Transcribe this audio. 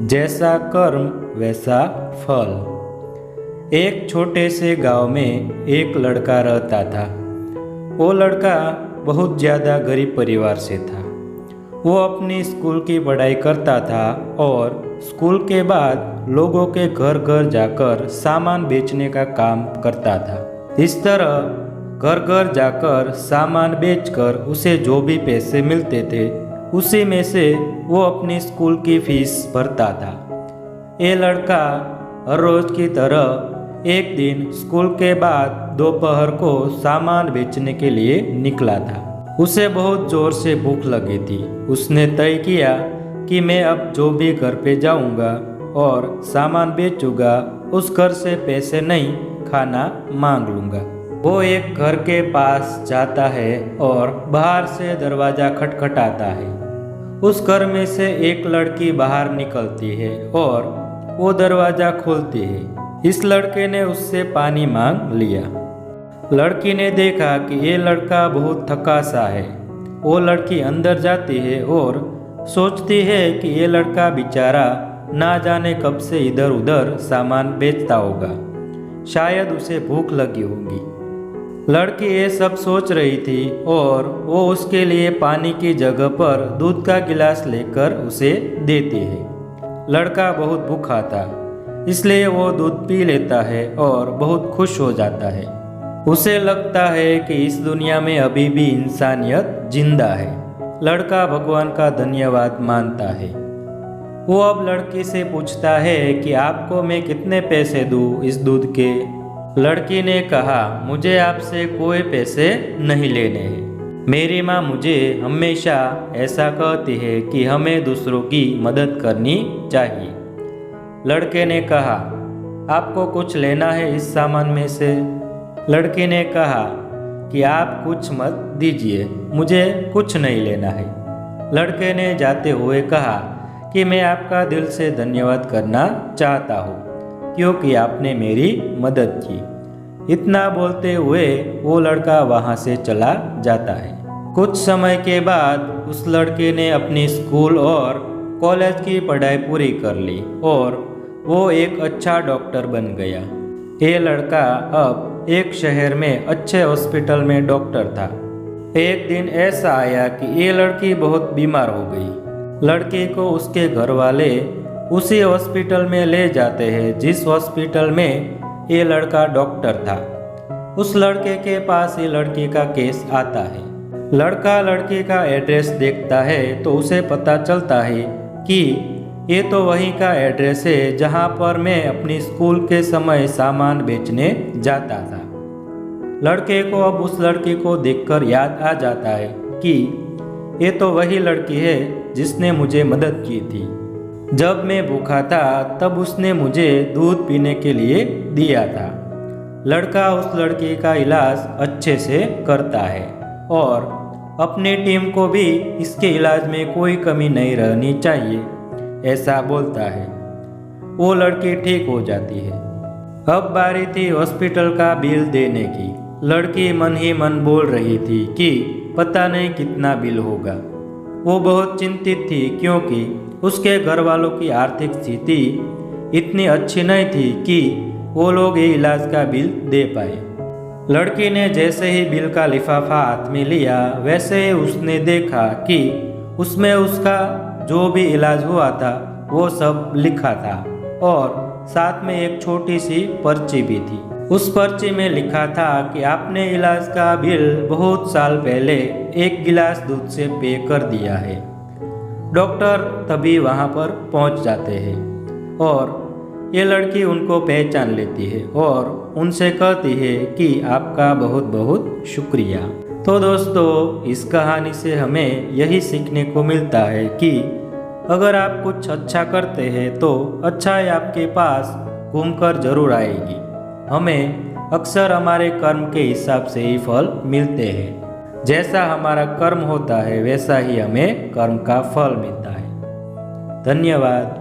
जैसा कर्म वैसा फल। एक छोटे से गांव में एक लड़का रहता था। वो लड़का बहुत ज़्यादा गरीब परिवार से था। वो अपनी स्कूल की पढ़ाई करता था और स्कूल के बाद लोगों के घर घर जाकर सामान बेचने का काम करता था। इस तरह घर घर जाकर सामान बेचकर उसे जो भी पैसे मिलते थे उसी में से वो अपनी स्कूल की फीस भरता था। ये लड़का हर रोज़ की तरह एक दिन स्कूल के बाद दोपहर को सामान बेचने के लिए निकला था। उसे बहुत ज़ोर से भूख लगी थी। उसने तय किया कि मैं अब जो भी घर पे जाऊंगा और सामान बेचूंगा उस घर से पैसे नहीं, खाना मांग लूंगा। वो एक घर के पास जाता है और बाहर से दरवाज़ा खटखटाता है। उस घर में से एक लड़की बाहर निकलती है और वो दरवाज़ा खोलती है। इस लड़के ने उससे पानी मांग लिया। लड़की ने देखा कि ये लड़का बहुत थका सा है। वो लड़की अंदर जाती है और सोचती है कि ये लड़का बेचारा ना जाने कब से इधर उधर सामान बेचता होगा, शायद उसे भूख लगी होगी। लड़की ये सब सोच रही थी और वो उसके लिए पानी की जगह पर दूध का गिलास लेकर उसे देती है। लड़का बहुत भूखा था, इसलिए वो दूध पी लेता है और बहुत खुश हो जाता है। उसे लगता है कि इस दुनिया में अभी भी इंसानियत जिंदा है। लड़का भगवान का धन्यवाद मानता है। वो अब लड़की से पूछता है कि आपको मैं कितने पैसे दूँ इस दूध के। लड़की ने कहा, मुझे आपसे कोई पैसे नहीं लेने हैं। मेरी माँ मुझे हमेशा ऐसा कहती है कि हमें दूसरों की मदद करनी चाहिए। लड़के ने कहा, आपको कुछ लेना है इस सामान में से? लड़की ने कहा कि आप कुछ मत दीजिए, मुझे कुछ नहीं लेना है। लड़के ने जाते हुए कहा कि मैं आपका दिल से धन्यवाद करना चाहता हूँ क्योंकि आपने मेरी मदद की। इतना बोलते हुए वो लड़का वहाँ से चला जाता है। कुछ समय के बाद उस लड़के ने अपनी स्कूल और कॉलेज की पढ़ाई पूरी कर ली और वो एक अच्छा डॉक्टर बन गया। ये लड़का अब एक शहर में अच्छे हॉस्पिटल में डॉक्टर था। एक दिन ऐसा आया कि ये लड़की बहुत बीमार हो गई। लड़की को उसके घर वाले उसी हॉस्पिटल में ले जाते हैं जिस हॉस्पिटल में ये लड़का डॉक्टर था। उस लड़के के पास ये लड़की का केस आता है। लड़का लड़की का एड्रेस देखता है तो उसे पता चलता है कि ये तो वहीं का एड्रेस है जहाँ पर मैं अपनी स्कूल के समय सामान बेचने जाता था। लड़के को अब उस लड़की को देखकर याद आ जाता है कि ये तो वही लड़की है जिसने मुझे मदद की थी। जब मैं भूखा था तब उसने मुझे दूध पीने के लिए दिया था। लड़का उस लड़की का इलाज अच्छे से करता है और अपनी टीम को भी इसके इलाज में कोई कमी नहीं रहनी चाहिए ऐसा बोलता है। वो लड़की ठीक हो जाती है। अब बारी थी हॉस्पिटल का बिल देने की। लड़की मन ही मन बोल रही थी कि पता नहीं कितना बिल होगा। वो बहुत चिंतित थी क्योंकि उसके घर वालों की आर्थिक स्थिति इतनी अच्छी नहीं थी कि वो लोग ये इलाज का बिल दे पाए। लड़की ने जैसे ही बिल का लिफाफा हाथ में लिया वैसे ही उसने देखा कि उसमें उसका जो भी इलाज हुआ था वो सब लिखा था और साथ में एक छोटी सी पर्ची भी थी। उस पर्ची में लिखा था कि आपने इलाज का बिल बहुत साल पहले एक गिलास दूध से पे कर दिया है। डॉक्टर तभी वहाँ पर पहुँच जाते हैं और ये लड़की उनको पहचान लेती है और उनसे कहती है कि आपका बहुत बहुत शुक्रिया। तो दोस्तों, इस कहानी से हमें यही सीखने को मिलता है कि अगर आप कुछ अच्छा करते हैं तो अच्छाई आपके पास घूमकर जरूर आएगी। हमें अक्सर हमारे कर्म के हिसाब से ही फल मिलते हैं। जैसा हमारा कर्म होता है वैसा ही हमें कर्म का फल मिलता है। धन्यवाद।